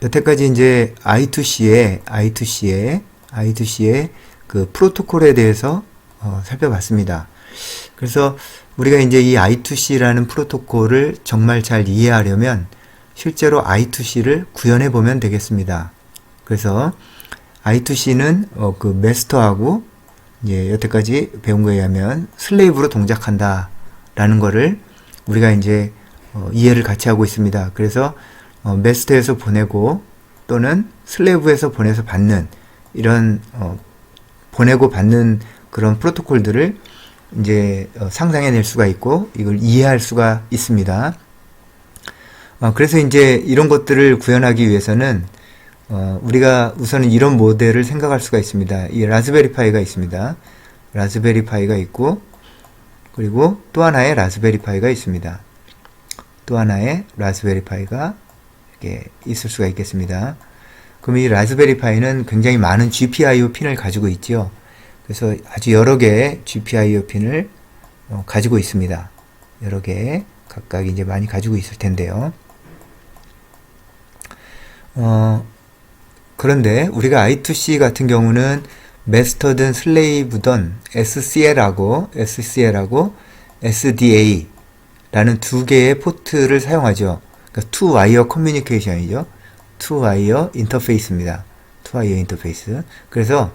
여태까지 이제 I2C의 그 프로토콜에 대해서 살펴봤습니다. 그래서 우리가 이제 이 I2C라는 프로토콜을 정말 잘 이해하려면 실제로 I2C를 구현해 보면 되겠습니다. 그래서 I2C는 그 마스터하고 이제 여태까지 배운 거에 의하면 슬레이브로 동작한다 라는 거를 우리가 이제 이해를 같이 하고 있습니다. 그래서 마스터에서 보내고 또는 슬레이브에서 보내서 받는 이런 보내고 받는 그런 프로토콜들을 이제 상상해낼 수가 있고 이걸 이해할 수가 있습니다. 그래서 이제 이런 것들을 구현하기 위해서는 우리가 우선은 이런 모델을 생각할 수가 있습니다. 이 라즈베리 파이가 있습니다. 라즈베리 파이가 있고 그리고 또 하나의 라즈베리 파이가 있습니다. 또 하나의 라즈베리 파이가 이렇게 있을 수가 있겠습니다. 그럼 이 라즈베리 파이는 굉장히 많은 GPIO 핀을 가지고 있죠. 그래서 아주 여러 개의 GPIO 핀을 가지고 있습니다. 여러 개 각각 이제 많이 가지고 있을 텐데요. 그런데 우리가 I2C 같은 경우는 마스터든 슬레이브든 SCL하고 SDA라는 두 개의 포트를 사용하죠. 그러니까 투 와이어 커뮤니케이션이죠. 투 와이어 인터페이스입니다. 투 와이어 인터페이스. 그래서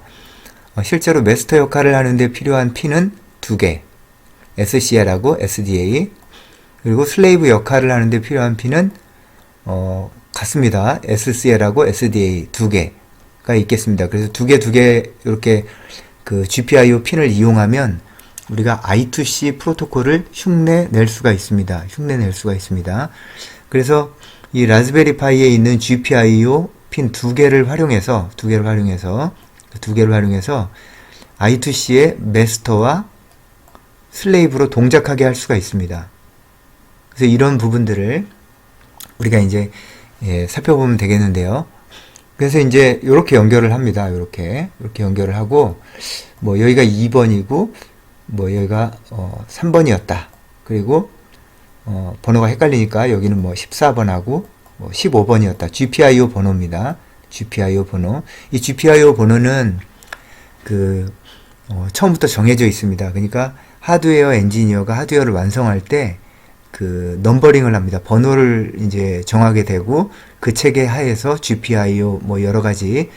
실제로 마스터 역할을 하는데 필요한 핀은 두 개. SCL하고 SDA. 그리고 슬레이브 역할을 하는데 필요한 핀은 같습니다. SCL하고 SDA 두 개가 있겠습니다. 그래서 두 개 이렇게 그 GPIO 핀을 이용하면 우리가 I2C 프로토콜을 흉내낼 수가 있습니다. 그래서 이 라즈베리 파이에 있는 GPIO 핀 두 개를 활용해서 I2C의 마스터와 슬레이브로 동작하게 할 수가 있습니다. 그래서 이런 부분들을 우리가 이제 살펴보면 되겠는데요. 그래서 이제 이렇게 연결을 합니다. 이렇게 연결을 하고 뭐 여기가 2번이고 뭐 여기가 3번이었다. 그리고 번호가 헷갈리니까 여기는 뭐 14번하고 뭐 15번이었다. GPIO 번호입니다. GPIO 번호. 이 GPIO 번호는 그 처음부터 정해져 있습니다. 그러니까 하드웨어 엔지니어가 하드웨어를 완성할 때 그 넘버링을 합니다. 번호를 이제 정하게 되고 그 체계 하에서 GPIO 뭐 여러 가지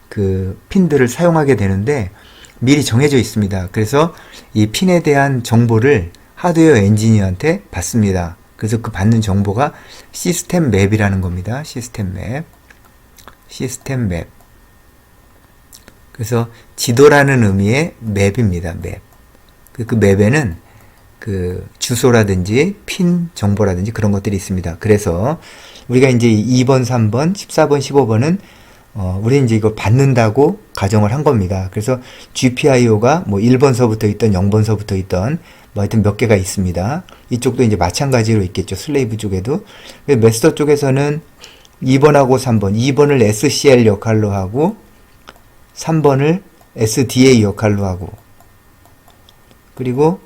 그 핀들을 사용하게 되는데 미리 정해져 있습니다. 그래서 이 핀에 대한 정보를 하드웨어 엔지니어한테 받습니다. 그래서 그 받는 정보가 시스템 맵이라는 겁니다. 시스템 맵. 그래서 지도라는 의미의 맵입니다. 맵. 그 맵에는 그 주소라든지 핀 정보라든지 그런 것들이 있습니다. 그래서 우리가 이제 2번, 3번, 14번, 15번은 우리 이제 이거 받는다고 가정을 한 겁니다. 그래서 GPIO가 뭐 1번서부터 있던 0번서부터 있던 뭐 하여튼 몇 개가 있습니다. 이쪽도 이제 마찬가지로 있겠죠. 슬레이브 쪽에도. 마스터 쪽에서는 2번하고 3번, 2번을 SCL 역할로 하고 3번을 SDA 역할로 하고 그리고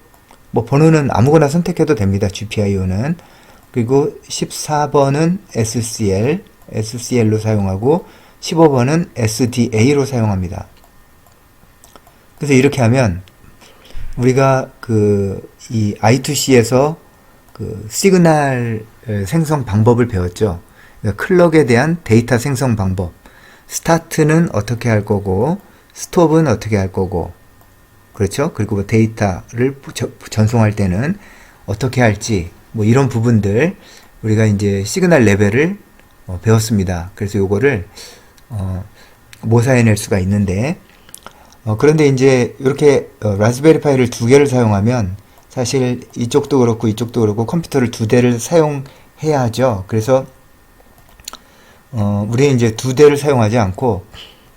뭐 번호는 아무거나 선택해도 됩니다. GPIO는. 그리고 14번은 SCL로 사용하고 15번은 SDA로 사용합니다. 그래서 이렇게 하면 우리가 이 I2C에서 그 시그널 생성 방법을 배웠죠. 그러니까 클럭에 대한 데이터 생성 방법. 스타트는 어떻게 할 거고 스톱은 어떻게 할 거고 그렇죠? 그리고 뭐 데이터를 전송할 때는 어떻게 할지 뭐 이런 부분들 우리가 이제 시그널 레벨을 배웠습니다. 그래서 요거를 모사해낼 수가 있는데 그런데 이제 이렇게 라즈베리 파이를 두 개를 사용하면 사실 이쪽도 그렇고 컴퓨터를 두 대를 사용해야 하죠. 그래서 우리는 이제 두 대를 사용하지 않고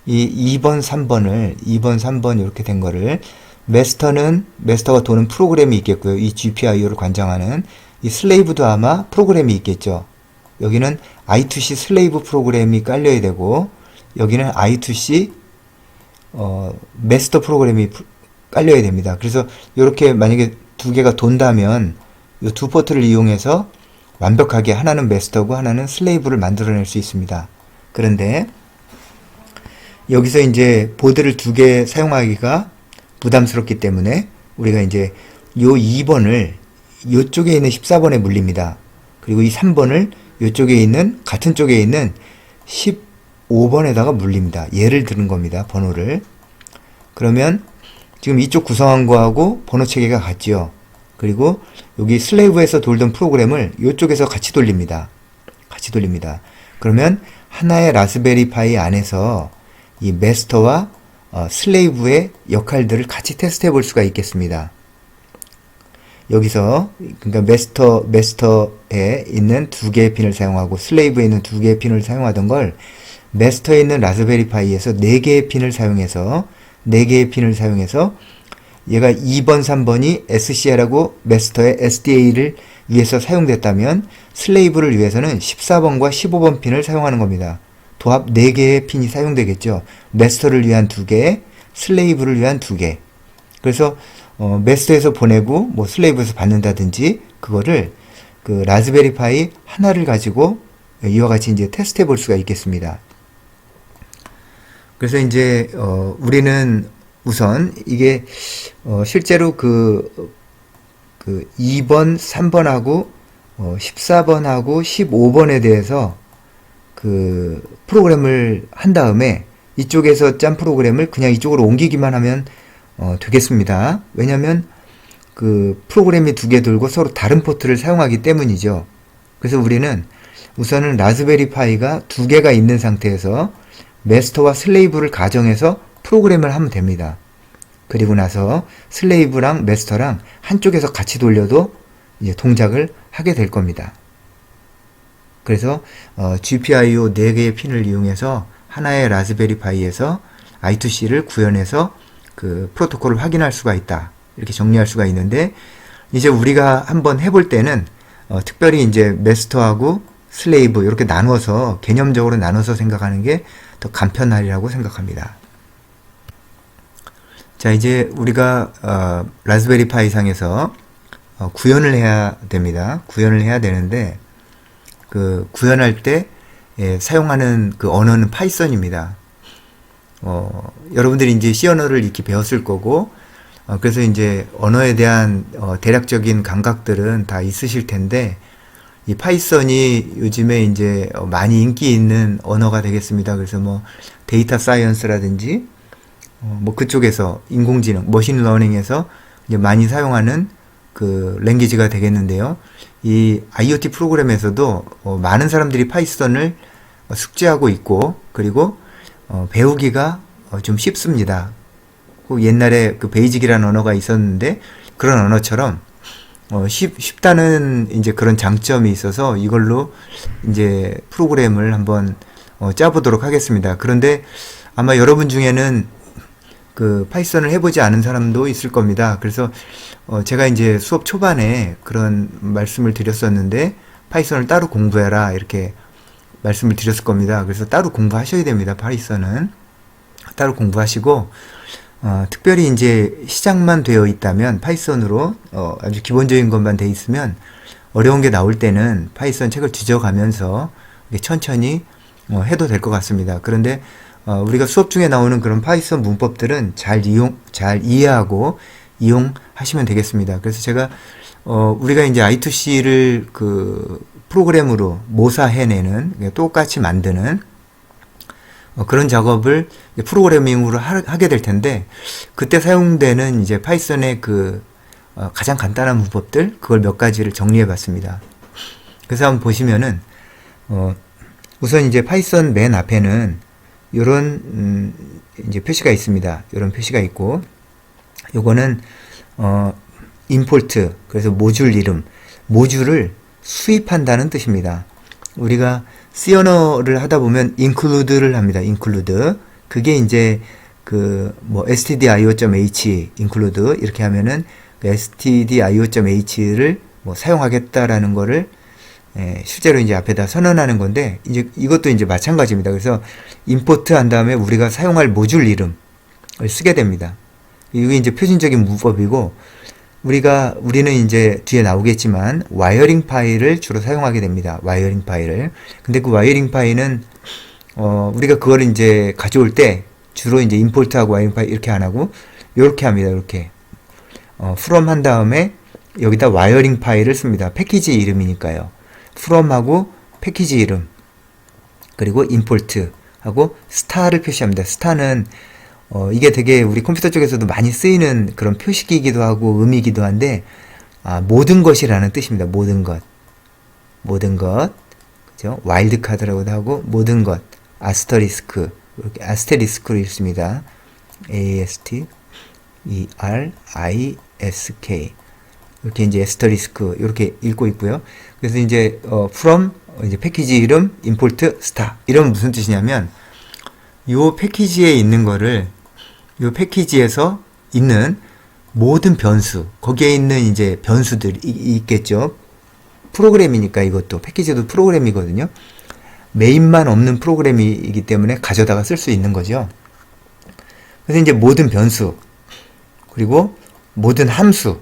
이 2번, 3번 이렇게 된 거를 마스터가 도는 프로그램이 있겠고요. 이 GPIO를 관장하는 이 슬레이브도 아마 프로그램이 있겠죠. 여기는 I2C 슬레이브 프로그램이 깔려야 되고 여기는 I2C 마스터 프로그램이 깔려야 됩니다. 그래서 이렇게 만약에 두 개가 돈다면 이 두 포트를 이용해서 완벽하게 하나는 마스터고 하나는 슬레이브를 만들어낼 수 있습니다. 그런데 여기서 이제 보드를 두 개 사용하기가 부담스럽기 때문에 우리가 이제 요 2번을 요쪽에 있는 14번에 물립니다. 그리고 이 3번을 요쪽에 있는 같은 쪽에 있는 15번에다가 물립니다. 예를 드는 겁니다. 번호를. 그러면 지금 이쪽 구성한 거하고 번호 체계가 같죠. 그리고 여기 슬레이브에서 돌던 프로그램을 이쪽에서 같이 돌립니다. 같이 돌립니다. 그러면 하나의 라즈베리 파이 안에서 이 마스터와 슬레이브의 역할들을 같이 테스트 해볼 수가 있겠습니다. 여기서 그러니까 마스터에 있는 두 개의 핀을 사용하고 슬레이브에 있는 두 개의 핀을 사용하던 걸 마스터에 있는 라즈베리 파이에서 네 개의 핀을 사용해서 얘가 2번, 3번이 SCL하고 마스터의 SDA를 위해서 사용됐다면 슬레이브를 위해서는 14번과 15번 핀을 사용하는 겁니다. 도합 4개의 핀이 사용되겠죠. 마스터를 위한 2개, 슬레이브를 위한 2개. 그래서 마스터에서 보내고 뭐 슬레이브에서 받는다든지 그거를 그 라즈베리 파이 하나를 가지고 이와 같이 이제 테스트 해볼 수가 있겠습니다. 그래서 이제 우리는 우선 이게 실제로 그 2번, 3번하고 14번하고 15번에 대해서 그 프로그램을 한 다음에 이쪽에서 짠 프로그램을 그냥 이쪽으로 옮기기만 하면 되겠습니다. 왜냐면 그 프로그램이 두 개 돌고 서로 다른 포트를 사용하기 때문이죠. 그래서 우리는 우선은 라즈베리 파이가 두 개가 있는 상태에서 마스터와 슬레이브를 가정해서 프로그램을 하면 됩니다. 그리고 나서 슬레이브랑 마스터랑 한쪽에서 같이 돌려도 이제 동작을 하게 될 겁니다. 그래서 GPIO 4개의 핀을 이용해서 하나의 라즈베리 파이에서 I2C를 구현해서 그 프로토콜을 확인할 수가 있다. 이렇게 정리할 수가 있는데 이제 우리가 한번 해볼 때는 특별히 이제 마스터하고 슬레이브 이렇게 나눠서 개념적으로 나눠서 생각하는 게 더 간편하리라고 생각합니다. 자, 이제 우리가 라즈베리 파이 상에서 구현을 해야 됩니다. 구현을 해야 되는데 그 구현할 때 사용하는 그 언어는 파이썬입니다. 여러분들이 이제 C 언어를 익히 배웠을 거고 그래서 이제 언어에 대한 대략적인 감각들은 다 있으실 텐데 이 파이썬이 요즘에 이제 많이 인기 있는 언어가 되겠습니다. 그래서 뭐 데이터 사이언스라든지 뭐 그쪽에서 인공지능, 머신러닝에서 이제 많이 사용하는 그 랭귀지가 되겠는데요. 이 IoT 프로그램에서도 많은 사람들이 파이썬을 숙지하고 있고 그리고 배우기가 좀 쉽습니다. 옛날에 그 베이직이라는 언어가 있었는데 그런 언어처럼 쉽다는 이제 그런 장점이 있어서 이걸로 이제 프로그램을 한번 짜보도록 하겠습니다. 그런데 아마 여러분 중에는 그 파이썬을 해보지 않은 사람도 있을 겁니다. 그래서 제가 이제 수업 초반에 그런 말씀을 드렸었는데 파이썬을 따로 공부해라 이렇게 말씀을 드렸을 겁니다. 그래서 따로 공부하셔야 됩니다. 파이썬은 따로 공부하시고 특별히 이제 시작만 되어 있다면 파이썬으로 아주 기본적인 것만 돼 있으면 어려운 게 나올 때는 파이썬 책을 뒤져가면서 천천히 해도 될 것 같습니다. 그런데 우리가 수업 중에 나오는 그런 파이썬 문법들은 잘 이해하고 이용하시면 되겠습니다. 그래서 제가 우리가 이제 I2C를 그 프로그램으로 모사해내는 똑같이 만드는 그런 작업을 프로그래밍으로 하게 될 텐데 그때 사용되는 이제 파이썬의 그 가장 간단한 문법들 그걸 몇 가지를 정리해 봤습니다. 그래서 한번 보시면은 우선 이제 파이썬 맨 앞에는 요런 이제 표시가 있습니다. 요런 표시가 있고 요거는 임포트 그래서 모듈 이름 모듈을 수입한다는 뜻입니다. 우리가 C 언어를 하다 보면 include를 합니다. include. 그게 이제 그 뭐 stdio.h include 이렇게 하면은 그 stdio.h를 뭐 사용하겠다라는 거를 실제로 이제 앞에다 선언하는 건데 이제 이것도 이제 마찬가지입니다. 그래서 import 한 다음에 우리가 사용할 모듈 이름을 쓰게 됩니다. 이게 이제 표준적인 문법이고 우리는 이제 뒤에 나오겠지만 와이어링 파일을 주로 사용하게 됩니다. 와이어링 파일을. 근데 그 와이어링 파일은 우리가 그걸 이제 가져올 때 주로 이제 임포트하고 와이어링 파일 이렇게 안 하고 이렇게 합니다. 이렇게 from 한 다음에 여기다 와이어링 파일을 씁니다. 패키지 이름이니까요. from하고 패키지 이름 그리고 import 하고 star를 표시합니다. star는 이게 되게 우리 컴퓨터 쪽에서도 많이 쓰이는 그런 표식이기도 하고 의미이기도 한데 모든 것이라는 뜻입니다. 모든 것. 모든 것. 그죠? 와일드 카드라고도 하고 모든 것. 아스터리스크. 이렇게 아스테리스크로 읽습니다. ASTERISK. 이렇게 이제 아스터리스크 이렇게 읽고 있고요. 그래서 이제 from 이제 패키지 이름 import star 이러면 무슨 뜻이냐면 요 패키지에 있는 거를 요 패키지에서 있는 모든 변수, 거기에 있는 이제 변수들이 있겠죠. 프로그램이니까 이것도 패키지도 프로그램이거든요. 메인만 없는 프로그램이기 때문에 가져다가 쓸 수 있는 거죠. 그래서 이제 모든 변수, 그리고 모든 함수,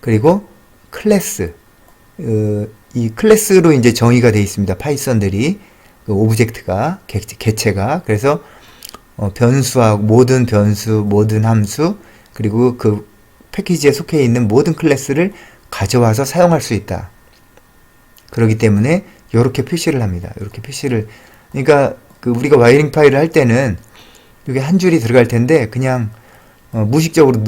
그리고 클래스, 이 클래스로 이제 정의가 되어 있습니다. 파이썬들이 그 오브젝트가 개체가 그래서 변수하고 모든 변수, 모든 함수 그리고 그 패키지에 속해 있는 모든 클래스를 가져와서 사용할 수 있다. 그렇기 때문에 이렇게 표시를 합니다. 이렇게 표시를 그러니까 그 우리가 와이어링 파일을 할 때는 이게 한 줄이 들어갈 텐데 그냥 무의식적으로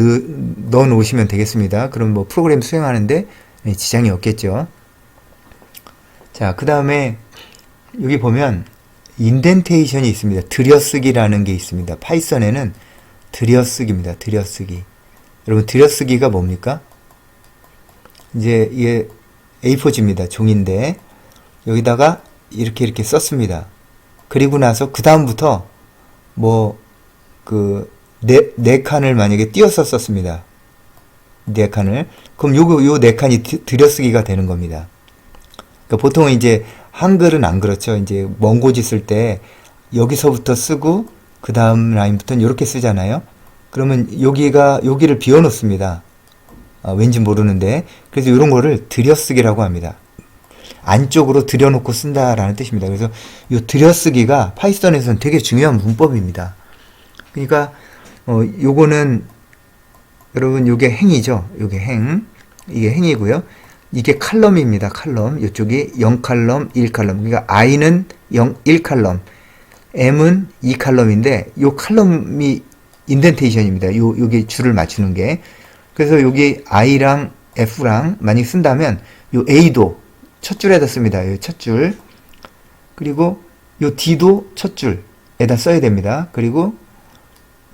넣어 놓으시면 되겠습니다. 그럼 뭐 프로그램 수행하는데 지장이 없겠죠. 자, 그 다음에 여기 보면 인덴테이션이 있습니다. 들여쓰기라는 게 있습니다. 파이썬에는 들여쓰기입니다. 들여쓰기. 여러분 들여쓰기가 뭡니까? 이제 이게 A4지입니다. 종인데 여기다가 이렇게 썼습니다. 그리고 나서 그 다음부터 뭐 그 네 칸을 만약에 띄어서 썼습니다. 네 칸을. 그럼 요 네 칸이 들여쓰기가 되는 겁니다. 그러니까 보통은 이제 한글은 안 그렇죠. 이제 원고지 쓸 때 여기서부터 쓰고 그 다음 라인부터는 이렇게 쓰잖아요. 그러면 여기를 비워놓습니다. 왠지 모르는데. 그래서 이런 거를 들여쓰기라고 합니다. 안쪽으로 들여놓고 쓴다라는 뜻입니다. 그래서 이 들여쓰기가 파이썬에서는 되게 중요한 문법입니다. 그러니까 요거는 여러분 요게 행이죠. 요게 행. 이게 행이고요. 이게 칼럼입니다. 칼럼. 이쪽이 0칼럼, 1칼럼. 그러니까 i는 1칼럼, m은 2칼럼인데 요 칼럼이 인덴테이션입니다. 요게 줄을 맞추는 게. 그래서 여기 i랑 f랑 만약 쓴다면 요 a도 첫 줄에다 씁니다. 요 첫 줄. 그리고 요 d도 첫 줄에다 써야 됩니다. 그리고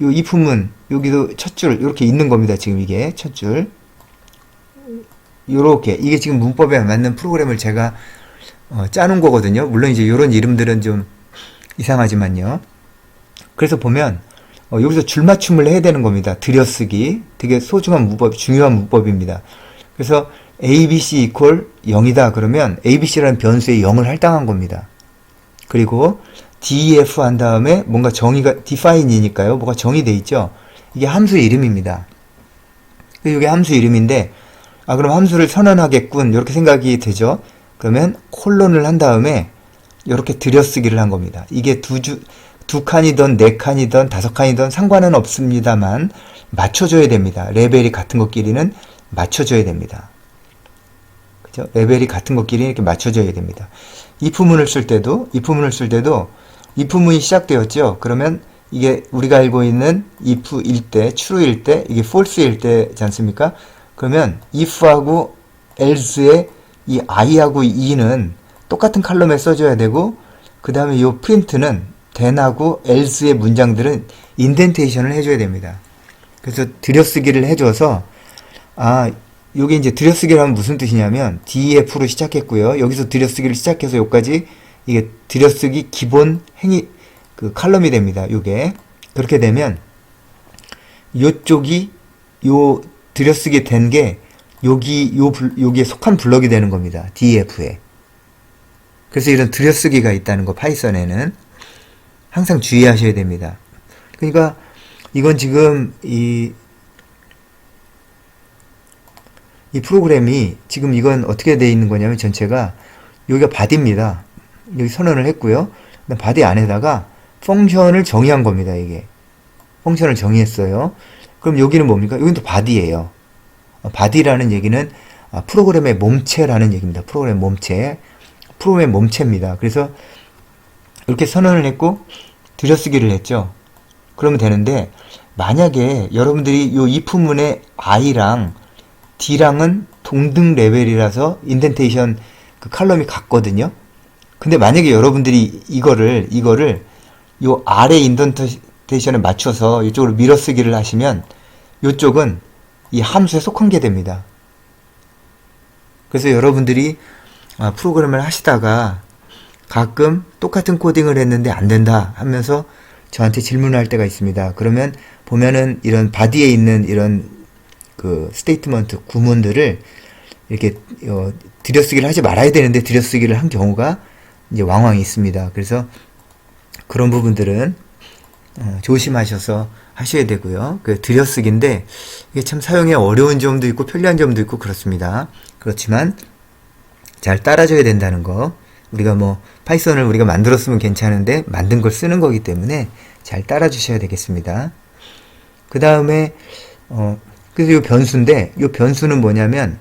요 if문 여기도 첫 줄 이렇게 있는 겁니다. 지금 이게 첫 줄. 요렇게 이게 지금 문법에 맞는 프로그램을 제가 짜놓은 거거든요. 물론 이제 요런 이름들은 좀 이상하지만요. 그래서 보면 여기서 줄맞춤을 해야 되는 겁니다. 들여쓰기 되게 소중한 문법, 중요한 문법입니다. 그래서 abc equal 0이다 그러면 abc라는 변수에 0을 할당한 겁니다. 그리고 def 한 다음에 뭔가 정의가 define이니까요. 뭐가 정의돼 있죠. 이게 함수 이름입니다. 이게 함수 이름인데 그럼 함수를 선언하겠군 이렇게 생각이 되죠. 그러면 콜론을 한 다음에 이렇게 들여쓰기를 한 겁니다. 이게 두 칸이든 네 칸이든 다섯 칸이든 상관은 없습니다만 맞춰줘야 됩니다. 레벨이 같은 것끼리는 맞춰줘야 됩니다. 그죠? 레벨이 같은 것끼리 이렇게 맞춰줘야 됩니다. if문을 쓸 때도 if문이 시작되었죠. 그러면 이게 우리가 알고 있는 if일 때, true일 때, 이게 false일 때지 않습니까? 그러면 if하고 else의 이 i하고 e는 똑같은 칼럼에 써줘야 되고 그 다음에 이 print는 then하고 else의 문장들은 인덴테이션을 해줘야 됩니다. 그래서 들여쓰기를 해줘서 요게 이제 들여쓰기를 하면 무슨 뜻이냐면 def로 시작했고요. 여기서 들여쓰기를 시작해서 여기까지 이게 들여쓰기 기본 행위 그 칼럼이 됩니다. 요게 그렇게 되면 요쪽이 요 들여쓰기 된 게 여기에 속한 블럭이 되는 겁니다. def에. 그래서 이런 들여쓰기가 있다는 거 파이썬에는 항상 주의하셔야 됩니다. 그러니까 이건 지금 이 프로그램이 지금 이건 어떻게 되어 있는 거냐면 전체가 여기가 바디입니다. 여기 선언을 했고요. 바디 안에다가 펑션을 정의한 겁니다. 이게 펑션을 정의했어요. 그럼 여기는 뭡니까? 여기는 또 바디예요. 바디라는 얘기는 프로그램의 몸체라는 얘기입니다. 프로그램의 몸체입니다. 그래서 이렇게 선언을 했고 들여쓰기를 했죠. 그러면 되는데 만약에 여러분들이 요 if문의 i랑 d랑은 동등 레벨이라서 인덴테이션 그 칼럼이 같거든요. 근데 만약에 여러분들이 이거를 요 아래 인덴테이션에 맞춰서 이쪽으로 밀어쓰기를 하시면 이쪽은 이 함수에 속한 게 됩니다. 그래서 여러분들이 프로그램을 하시다가 가끔 똑같은 코딩을 했는데 안 된다 하면서 저한테 질문할 때가 있습니다. 그러면 보면은 이런 바디에 있는 이런 그 스테이트먼트 구문들을 이렇게 들여쓰기를 하지 말아야 되는데 들여쓰기를 한 경우가 이제 왕왕 있습니다. 그래서 그런 부분들은 조심하셔서 하셔야 되고요. 그 들여쓰기인데 이게 참 사용에 어려운 점도 있고 편리한 점도 있고 그렇습니다. 그렇지만 잘 따라줘야 된다는 거. 우리가 뭐 파이썬을 우리가 만들었으면 괜찮은데 만든 걸 쓰는 거기 때문에 잘 따라주셔야 되겠습니다. 그 다음에 그래서 이 변수인데 이 변수는 뭐냐면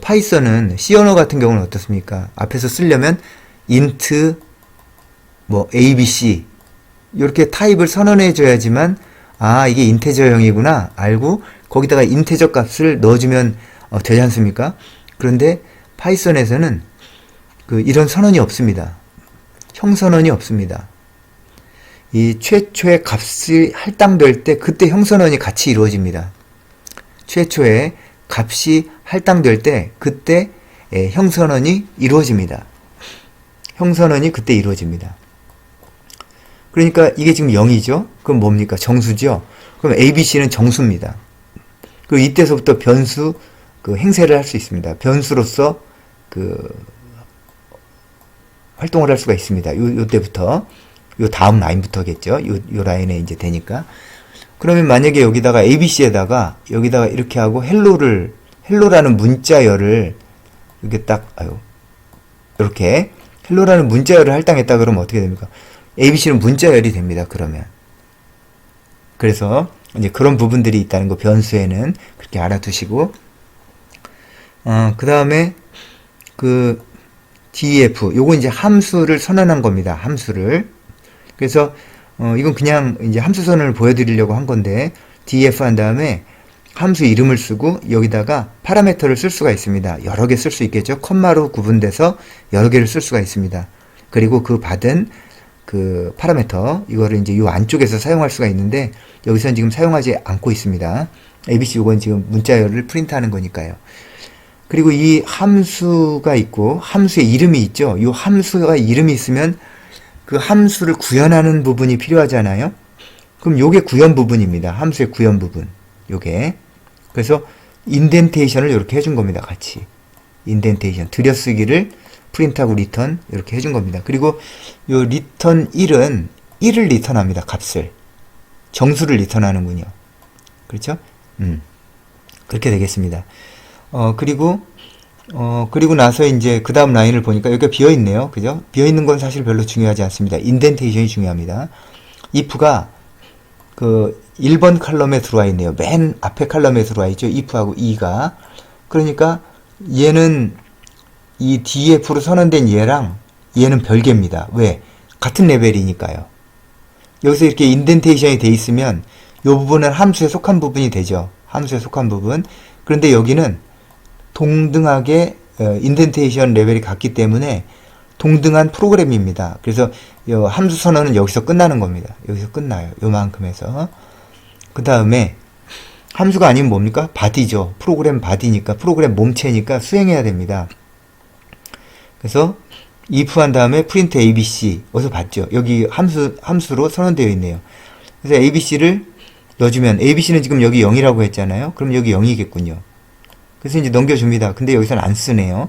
파이썬은 C 언어 같은 경우는 어떻습니까? 앞에서 쓰려면 int 뭐 abc 이렇게 타입을 선언해 줘야지만 이게 인테저형이구나 알고 거기다가 인테저 값을 넣어주면 되지 않습니까? 그런데 파이썬에서는 이런 선언이 없습니다. 형선언이 없습니다. 이 최초의 값이 할당될 때 그때 형선언이 같이 이루어집니다. 최초의 값이 할당될 때 그때 형선언이 이루어집니다. 형선언이 그때 이루어집니다. 그러니까 이게 지금 0이죠? 그럼 뭡니까? 정수죠? 그럼 ABC는 정수입니다. 그리고 이때서부터 변수 행세를 할 수 있습니다. 변수로서 활동을 할 수가 있습니다. 요때부터 요 다음 라인부터겠죠. 요 라인에 이제 되니까. 그러면 만약에 여기다가 ABC에다가 여기다가 이렇게 하고 헬로라는 문자열을 이렇게 이렇게 헬로라는 문자열을 할당했다 그러면 어떻게 됩니까? ABC는 문자열이 됩니다. 그러면. 그래서 이제 그런 부분들이 있다는 거 변수에는 그렇게 알아두시고 그 다음에 def 요건 이제 함수를 선언한 겁니다. 함수를. 그래서 이건 그냥 이제 함수 선언을 보여드리려고 한 건데 def 한 다음에 함수 이름을 쓰고 여기다가 파라미터를 쓸 수가 있습니다. 여러 개 쓸 수 있겠죠. 컴마로 구분돼서 여러 개를 쓸 수가 있습니다. 그리고 받은 파라미터 이거를 이제 요 안쪽에서 사용할 수가 있는데 여기서는 지금 사용하지 않고 있습니다. ABC 요건 지금 문자열을 프린트하는 거니까요. 그리고 이 함수가 있고 함수의 이름이 있죠. 이 함수가 이름이 있으면 그 함수를 구현하는 부분이 필요하잖아요. 그럼 요게 구현 부분입니다. 함수의 구현 부분. 요게. 그래서 인덴테이션을 이렇게 해준 겁니다. 같이. 인덴테이션. 들여쓰기를 프린트하고 리턴 이렇게 해준 겁니다. 그리고 요 리턴 1은 1을 리턴합니다. 값을. 정수를 리턴하는군요. 그렇죠? 그렇게 되겠습니다. 그리고 나서 이제 그 다음 라인을 보니까 여기가 비어있네요. 그죠? 비어있는 건 사실 별로 중요하지 않습니다. 인덴테이션이 중요합니다. if가 1번 칼럼에 들어와 있네요. 맨 앞에 칼럼에 들어와 있죠. if하고 e가. 그러니까 얘는 이 df로 선언된 얘랑 얘는 별개입니다. 왜? 같은 레벨이니까요. 여기서 이렇게 인덴테이션이 돼 있으면 이 부분은 함수에 속한 부분이 되죠. 함수에 속한 부분. 그런데 여기는 동등하게 인덴테이션 레벨이 같기 때문에 동등한 프로그램입니다. 그래서 함수 선언은 여기서 끝나는 겁니다. 여기서 끝나요. 요만큼에서. 그 다음에 함수가 아니면 뭡니까? 바디죠. 프로그램 바디니까 프로그램 몸체니까 수행해야 됩니다. 그래서 if 한 다음에 print abc 어디서 봤죠? 여기 함수로 선언되어 있네요. 그래서 abc를 넣어주면 abc는 지금 여기 0이라고 했잖아요. 그럼 여기 0이겠군요. 그래서 이제 넘겨줍니다. 근데 여기서는 안 쓰네요.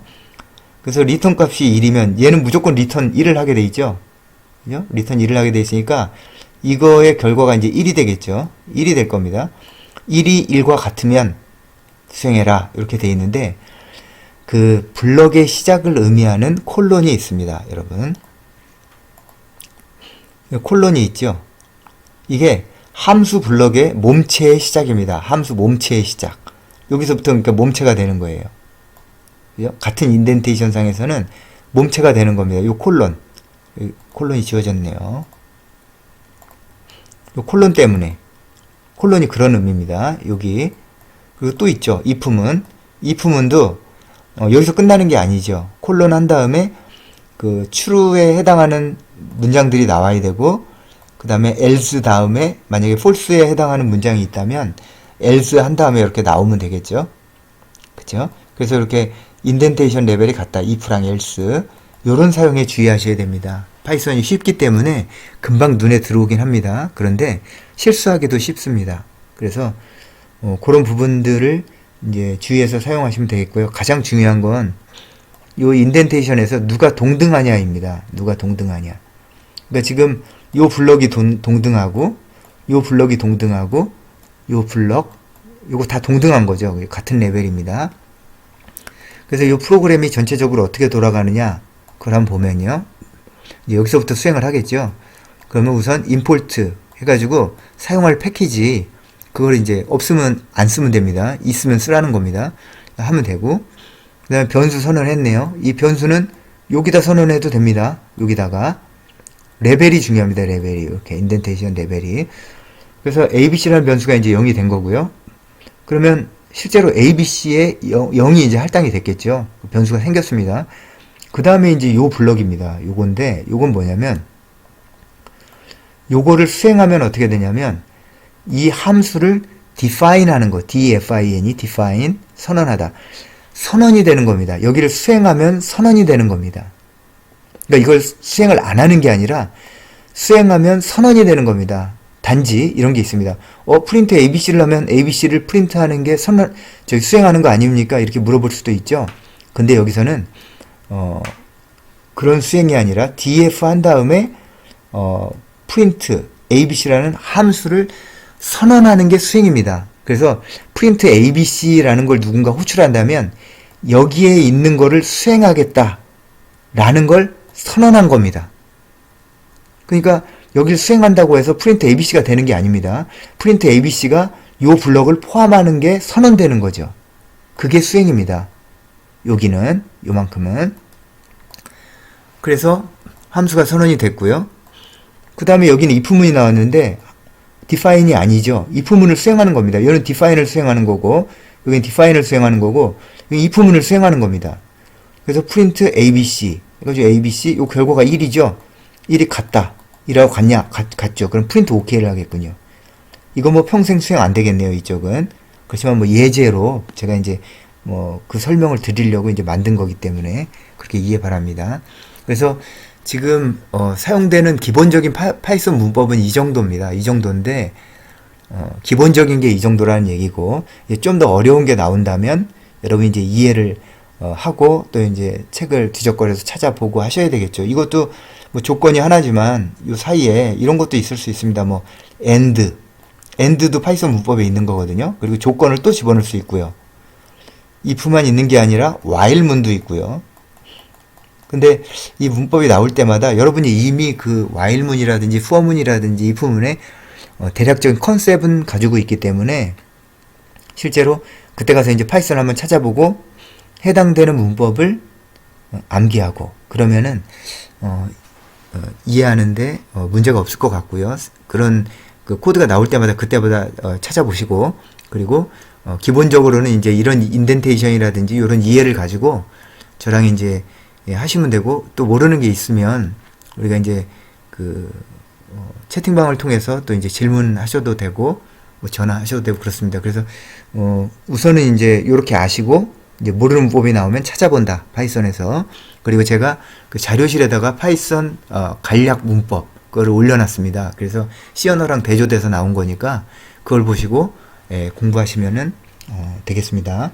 그래서 리턴 값이 1이면 얘는 무조건 리턴 1을 하게 돼 있죠. 그죠? 리턴 1을 하게 돼 있으니까 이거의 결과가 이제 1이 되겠죠. 1이 될 겁니다. 1이 1과 같으면 수행해라 이렇게 돼 있는데 그 블럭의 시작을 의미하는 콜론이 있습니다. 여러분 콜론이 있죠. 이게 함수 블럭의 몸체의 시작입니다. 함수 몸체의 시작. 여기서부터 그러니까 몸체가 되는 거예요. 그죠? 같은 인덴테이션 상에서는 몸체가 되는 겁니다. 요 콜론. 콜론이 지워졌네요. 요 콜론 때문에. 콜론이 그런 의미입니다. 여기. 그리고 또 있죠. if문. if문도 여기서 끝나는 게 아니죠. 콜론 한 다음에 그 true에 해당하는 문장들이 나와야 되고 그 다음에 else 다음에 만약에 false에 해당하는 문장이 있다면 else 한 다음에 이렇게 나오면 되겠죠. 그쵸? 그래서 이렇게 인덴테이션 레벨이 같다. if랑 else 요런 사용에 주의하셔야 됩니다. 파이썬이 쉽기 때문에 금방 눈에 들어오긴 합니다. 그런데 실수하기도 쉽습니다. 그래서 그런 부분들을 이제 주의해서 사용하시면 되겠고요. 가장 중요한 건 요 인덴테이션에서 누가 동등하냐입니다. 누가 동등하냐. 그러니까 지금 요 블럭이 동등하고 요 블럭이 동등하고 요 블럭 요거 다 동등한 거죠. 같은 레벨입니다. 그래서 이 프로그램이 전체적으로 어떻게 돌아가느냐 그걸 한번 보면요. 이제 여기서부터 수행을 하겠죠. 그러면 우선 임포트 해가지고 사용할 패키지 그걸 이제 없으면 안 쓰면 됩니다. 있으면 쓰라는 겁니다. 하면 되고 그 다음에 변수 선언했네요. 이 변수는 여기다 선언해도 됩니다. 여기다가 레벨이 중요합니다. 레벨이 이렇게 인덴테이션 레벨이 그래서 ABC라는 변수가 이제 0이 된 거고요. 그러면 실제로 ABC에 0이 이제 할당이 됐겠죠. 변수가 생겼습니다. 그 다음에 이제 요 블럭입니다. 요건데 요건 뭐냐면 요거를 수행하면 어떻게 되냐면 이 함수를 define 하는 거 define define 선언하다 선언이 되는 겁니다. 여기를 수행하면 선언이 되는 겁니다. 그러니까 이걸 수행을 안 하는 게 아니라 수행하면 선언이 되는 겁니다. 단지 이런 게 있습니다. 프린트 ABC를 하면 ABC를 프린트하는 게 수행하는 거 아닙니까? 이렇게 물어볼 수도 있죠. 근데 여기서는 그런 수행이 아니라 df 한 다음에 프린트 ABC라는 함수를 선언하는 게 수행입니다. 그래서 프린트 ABC라는 걸 누군가 호출한다면 여기에 있는 거를 수행하겠다 라는 걸 선언한 겁니다. 그러니까 여기를 수행한다고 해서 프린트 ABC가 되는 게 아닙니다. 프린트 ABC가 요 블럭을 포함하는 게 선언되는 거죠. 그게 수행입니다. 여기는 요만큼은. 그래서 함수가 선언이 됐고요. 그 다음에 여기는 if문이 나왔는데 define이 아니죠. if문을 수행하는 겁니다. 여기는 define을 수행하는 거고 여기는 define을 수행하는 거고 여기 if문을 수행하는 겁니다. 그래서 print ABC 이거죠. ABC 요 결과가 1이죠. 1이 같다. 1하고 같죠. 그럼 print OK를 하겠군요. 이거 뭐 평생 수행 안 되겠네요. 이쪽은. 그렇지만 뭐 예제로 제가 이제 뭐 그 설명을 드리려고 이제 만든 거기 때문에 그렇게 이해 바랍니다. 그래서 지금 사용되는 기본적인 파이썬 문법은 이 정도입니다. 이 정도인데 기본적인 게 이 정도라는 얘기고 좀 더 어려운 게 나온다면 여러분이 이제 이해를 하고 또 이제 책을 뒤적거려서 찾아보고 하셔야 되겠죠. 이것도 뭐 조건이 하나지만 이 사이에 이런 것도 있을 수 있습니다. 뭐 and도 파이썬 문법에 있는 거거든요. 그리고 조건을 또 집어넣을 수 있고요. if만 있는 게 아니라 while문도 있고요. 근데 이 문법이 나올 때마다 여러분이 이미 그 while문이라든지 for문이라든지 if문의 대략적인 컨셉은 가지고 있기 때문에 실제로 그때 가서 이제 파이썬 한번 찾아보고 해당되는 문법을 암기하고 그러면은 이해하는데 문제가 없을 것 같고요. 그런 그 코드가 나올 때마다 그때보다 찾아보시고 그리고 기본적으로는 이제 이런 인덴테이션이라든지 이런 이해를 가지고 저랑 이제 하시면 되고 또 모르는 게 있으면 우리가 이제 그 채팅방을 통해서 또 이제 질문하셔도 되고 뭐 전화하셔도 되고 그렇습니다. 그래서 우선은 이제 이렇게 아시고 이제 모르는 문법이 나오면 찾아본다 파이썬에서. 그리고 제가 그 자료실에다가 파이썬 간략 문법 그거를 올려놨습니다. 그래서 C 언어랑 대조돼서 나온 거니까 그걸 보시고 공부하시면은 되겠습니다.